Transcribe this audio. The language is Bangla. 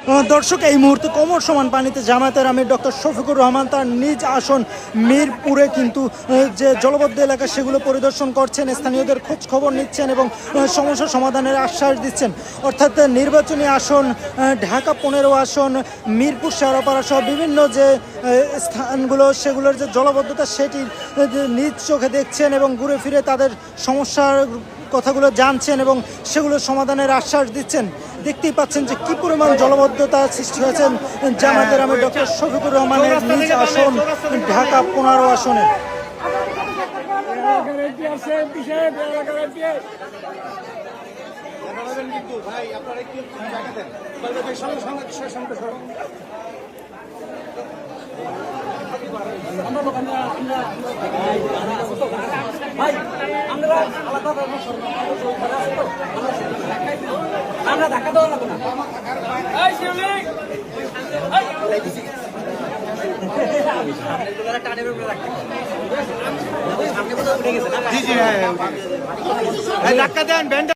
দর্শক, এই মুহূর্তে কোমর সমান পানিতে জামায়াতের আমির ডক্টর শফিকুর রহমান তার নিজ আসন মিরপুরে কিন্তু যে জলবদ্ধ এলাকা সেগুলো পরিদর্শন করছেন, স্থানীয়দের খোঁজ খবর নিচ্ছেন এবং সমস্যা সমাধানের আশ্বাস দিচ্ছেন। অর্থাৎ নির্বাচনী আসন ঢাকা 15 আসন, মিরপুর শেওড়াপাড়া সহ বিভিন্ন যে স্থানগুলো সেগুলোর যে জলবদ্ধতা সেটি নিজ চোখে দেখছেন এবং ঘুরে ফিরে তাদের সমস্যার কথাগুলো জানছেন এবং সেগুলো সমাধানের আশ্বাস দিচ্ছেন। দেখতেই পাচ্ছেন যে কি পরিমাণ জলবদ্ধতা সৃষ্টি হয়েছে জামায়াতের আমির ডক্টর শফিকুর রহমানের নিজ আসন ঢাকা 15 আসনে। আমরা ধাক্কা দেওয়া লাগবে না। জি জি, হ্যাঁ ধাক্কা দেন।